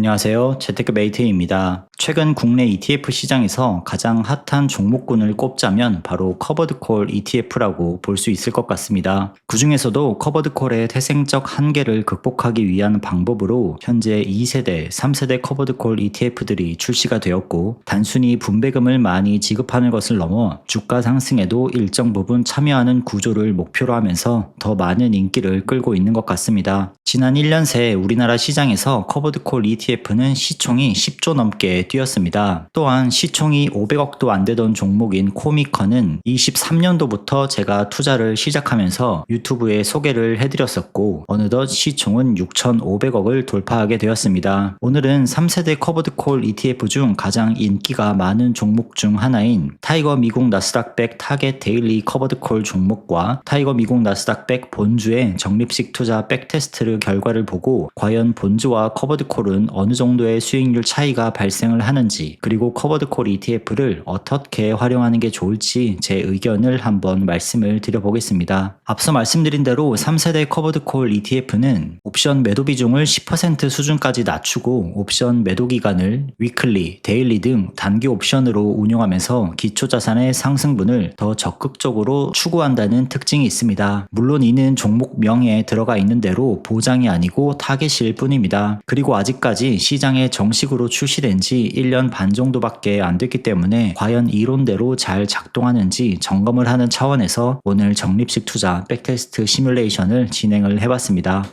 안녕하세요. 재테크 메이트입니다. 최근 국내 ETF 시장에서 가장 핫한 종목군을 꼽자면 바로 커버드콜 ETF라고 볼 수 있을 것 같습니다. 그 중에서도 커버드콜의 태생적 한계를 극복하기 위한 방법으로 현재 2세대, 3세대 커버드콜 ETF들이 출시가 되었고, 단순히 분배금을 많이 지급하는 것을 넘어 주가 상승에도 일정 부분 참여하는 구조를 목표로 하면서 더 많은 인기를 끌고 있는 것 같습니다. 지난 1년 새 우리나라 시장에서 커버드콜 ETF는 시총이 10조 넘게 뛰었습니다. 또한 시총이 500억도 안 되던 종목인 코미컨은 23년도부터 제가 투자를 시작하면서 유튜브에 소개를 해드렸었고, 어느덧 시총은 6,500억을 돌파하게 되었습니다. 오늘은 3세대 커버드콜 ETF 중 가장 인기가 많은 종목 중 하나인 타이거 미국 나스닥백 타겟 데일리 커버드콜 종목과 타이거 미국 나스닥백 본주의 적립식 투자 백테스트 결과를 보고 과연 본주와 커버드콜은 어느 정도의 수익률 차이가 발생을 하는지, 그리고 커버드콜 ETF를 어떻게 활용하는 게 좋을지 제 의견을 한번 말씀을 드려보겠습니다. 앞서 말씀드린 대로 3세대 커버드콜 ETF는 옵션 매도 비중을 10% 수준까지 낮추고 옵션 매도 기간을 위클리, 데일리 등 단기 옵션으로 운영하면서 기초자산의 상승분을 더 적극적으로 추구한다는 특징이 있습니다. 물론 이는 종목명에 들어가 있는 대로 보장이 아니고 타겟일 뿐입니다. 그리고 아직까지 시장에 정식으로 출시된 지 1년 반 정도밖에 안 됐기 때문에 과연 이론대로 잘 작동하는지 점검을 하는 차원에서 오늘 적립식 투자 백테스트 시뮬레이션을 진행을 해봤습니다.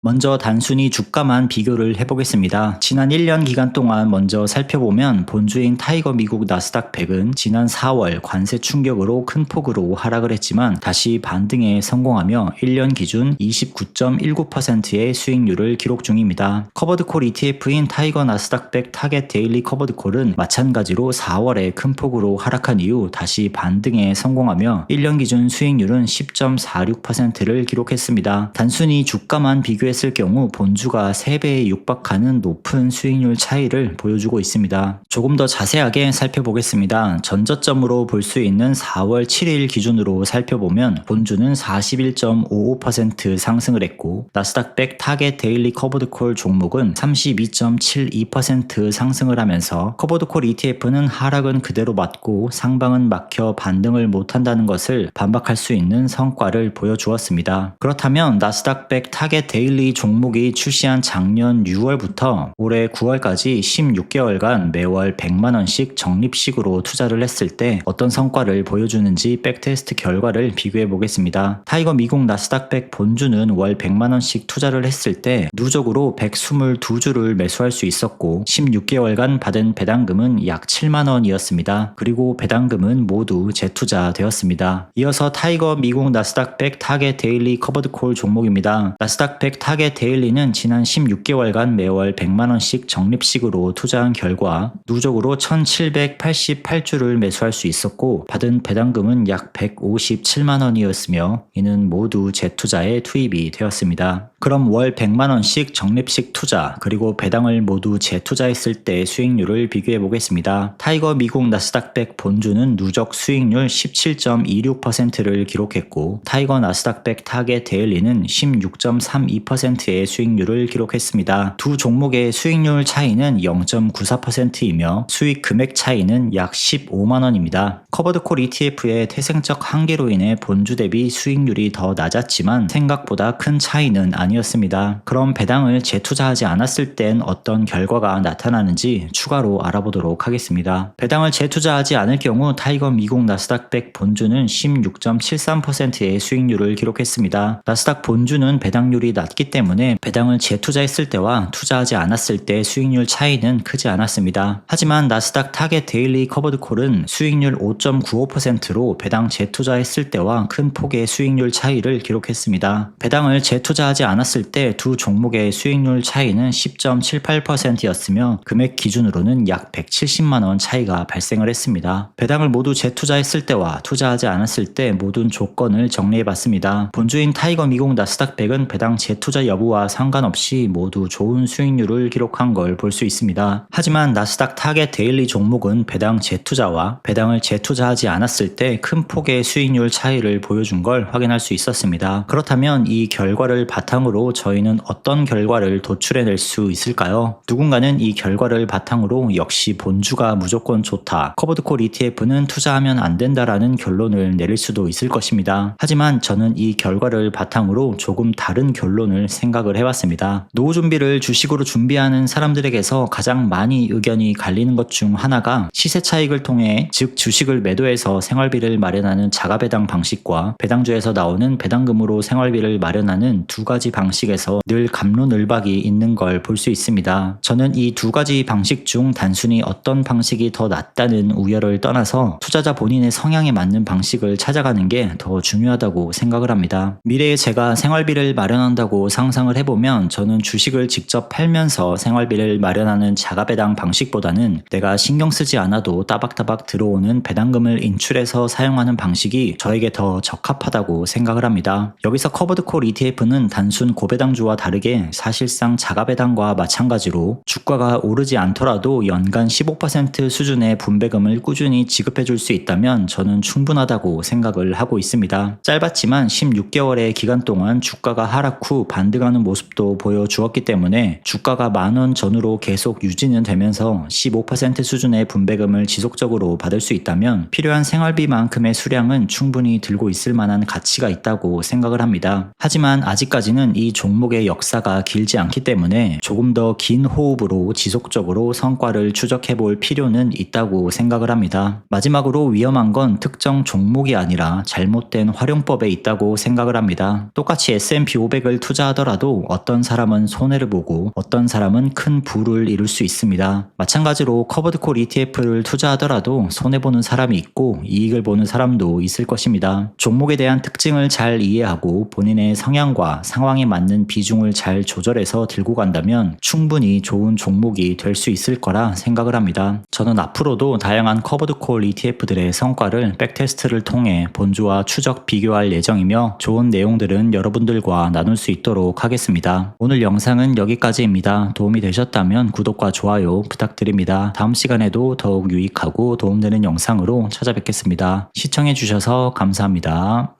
먼저 단순히 주가만 비교를 해보겠습니다. 지난 1년 기간 동안 먼저 살펴보면 본주인 타이거 미국 나스닥 100은 지난 4월 관세 충격으로 큰 폭으로 하락을 했지만 다시 반등에 성공하며 1년 기준 29.19%의 수익률을 기록 중입니다. 커버드콜 ETF인 타이거 나스닥 100 타겟 데일리 커버드콜은 마찬가지로 4월에 큰 폭으로 하락한 이후 다시 반등에 성공하며 1년 기준 수익률은 10.46%를 기록했습니다. 단순히 주가만 비교해 했을 경우 본주가 3배에 육박하는 높은 수익률 차이를 보여주고 있습니다. 조금 더 자세하게 살펴보겠습니다. 전저점으로 볼 수 있는 4월 7일 기준으로 살펴보면 본주는 41.55% 상승을 했고, 나스닥 100 타겟 데일리 커버드콜 종목은 32.72% 상승을 하면서 커버드콜 ETF는 하락은 그대로 맞고 상방은 막혀 반등을 못한다는 것을 반박할 수 있는 성과를 보여주었습니다. 그렇다면 나스닥 100 타겟 데일리 종목이 출시한 작년 6월부터 올해 9월까지 16개월간 매월 100만원씩 적립식으로 투자를 했을 때 어떤 성과를 보여주는지 백테스트 결과를 비교해 보겠습니다. 타이거 미국 나스닥 100 본주는 월 100만원씩 투자를 했을 때 누적으로 122주를 매수할 수 있었고 16개월간 받은 배당금은 약 7만원이었습니다. 그리고 배당금은 모두 재투자되었습니다. 이어서 타이거 미국 나스닥 100 타겟 데일리 커버드콜 종목입니다. 나스닥 100 타겟 데일리는 지난 16개월간 매월 100만원씩 적립식으로 투자한 결과 누적으로 1788주를 매수할 수 있었고 받은 배당금은 약 157만원이었으며 이는 모두 재투자에 투입이 되었습니다. 그럼 월 100만원씩 적립식 투자 그리고 배당을 모두 재투자했을 때 수익률을 비교해 보겠습니다. 타이거 미국 나스닥 100 본주는 누적 수익률 17.26%를 기록했고 타이거 나스닥 100 타겟 데일리는 16.32%의 수익률을 기록했습니다. 두 종목의 수익률 차이는 0.94%이며 수익 금액 차이는 약 15만원입니다. 커버드콜 ETF의 태생적 한계로 인해 본주 대비 수익률이 더 낮았지만 생각보다 큰 차이는 아니었습니다. 그럼 배당을 재투자하지 않았을 땐 어떤 결과가 나타나는지 추가로 알아보도록 하겠습니다. 배당을 재투자하지 않을 경우 타이거 미국 나스닥 100 본주는 16.73%의 수익률을 기록했습니다. 나스닥 본주는 배당률이 낮기 때문에 배당을 재투자했을 때와 투자하지 않았을 때 수익률 차이는 크지 않았습니다. 하지만 나스닥 타겟 데일리 커버드콜은 수익률 5.95%로 배당 재투자했을 때와 큰 폭의 수익률 차이를 기록했습니다. 배당을 재투자하지 않았을 때 두 종목의 수익률 차이는 10.78%였으며 금액 기준으로는 약 170만원 차이가 발생을 했습니다. 배당을 모두 재투자했을 때와 투자하지 않았을 때 모든 조건을 정리해봤습니다. 본주인 타이거 미국 나스닥 100은 배당 재투자 투자 여부와 상관없이 모두 좋은 수익률을 기록한 걸 볼 수 있습니다. 하지만 나스닥 타겟 데일리 종목은 배당 재투자와 배당을 재투자하지 않았을 때 큰 폭의 수익률 차이를 보여준 걸 확인할 수 있었습니다. 그렇다면 이 결과를 바탕으로 저희는 어떤 결과를 도출해낼 수 있을까요? 누군가는 이 결과를 바탕으로 역시 본주가 무조건 좋다, 커버드콜 ETF는 투자하면 안 된다라는 결론을 내릴 수도 있을 것입니다. 하지만 저는 이 결과를 바탕으로 조금 다른 결론을 생각을 해봤습니다. 노후 준비를 주식으로 준비하는 사람들에게서 가장 많이 의견이 갈리는 것 중 하나가 시세 차익을 통해, 즉 주식을 매도해서 생활비를 마련하는 자가배당 방식과 배당주에서 나오는 배당금으로 생활비를 마련하는 두 가지 방식에서 늘 갑론을박이 있는 걸 볼 수 있습니다. 저는 이 두 가지 방식 중 단순히 어떤 방식이 더 낫다는 우열을 떠나서 투자자 본인의 성향에 맞는 방식을 찾아가는 게 더 중요하다고 생각을 합니다. 미래에 제가 생활비를 마련한다고 상상을 해보면 저는 주식을 직접 팔면서 생활비를 마련하는 자가배당 방식보다는 내가 신경 쓰지 않아도 따박따박 들어오는 배당금을 인출해서 사용하는 방식이 저에게 더 적합하다고 생각을 합니다. 여기서 커버드콜 ETF는 단순 고배당주와 다르게 사실상 자가배당과 마찬가지로 주가가 오르지 않더라도 연간 15% 수준의 분배금을 꾸준히 지급해 줄 수 있다면 저는 충분하다고 생각을 하고 있습니다. 짧았지만 16개월의 기간 동안 주가가 하락 후 반등하는 모습도 보여주었기 때문에 주가가 10,000원 전후로 계속 유지는 되면서 15% 수준의 분배금을 지속적으로 받을 수 있다면 필요한 생활비만큼의 수량은 충분히 들고 있을 만한 가치가 있다고 생각을 합니다. 하지만 아직까지는 이 종목의 역사가 길지 않기 때문에 조금 더 긴 호흡으로 지속적으로 성과를 추적해 볼 필요는 있다고 생각을 합니다. 마지막으로 위험한 건 특정 종목이 아니라 잘못된 활용법에 있다고 생각을 합니다. 똑같이 S&P 500을 투자하더라도 어떤 사람은 손해를 보고 어떤 사람은 큰 부를 이룰 수 있습니다. 마찬가지로 커버드콜 ETF를 투자하더라도 손해보는 사람이 있고 이익을 보는 사람도 있을 것입니다. 종목에 대한 특징을 잘 이해하고 본인의 성향과 상황에 맞는 비중을 잘 조절해서 들고 간다면 충분히 좋은 종목이 될 수 있을 거라 생각을 합니다. 저는 앞으로도 다양한 커버드콜 ETF들의 성과를 백테스트를 통해 본주와 추적 비교할 예정이며 좋은 내용들은 여러분들과 나눌 수 있도록 하겠습니다. 오늘 영상은 여기까지입니다. 도움이 되셨다면 구독과 좋아요 부탁드립니다. 다음 시간에도 더욱 유익하고 도움되는 영상으로 찾아뵙겠습니다. 시청해주셔서 감사합니다.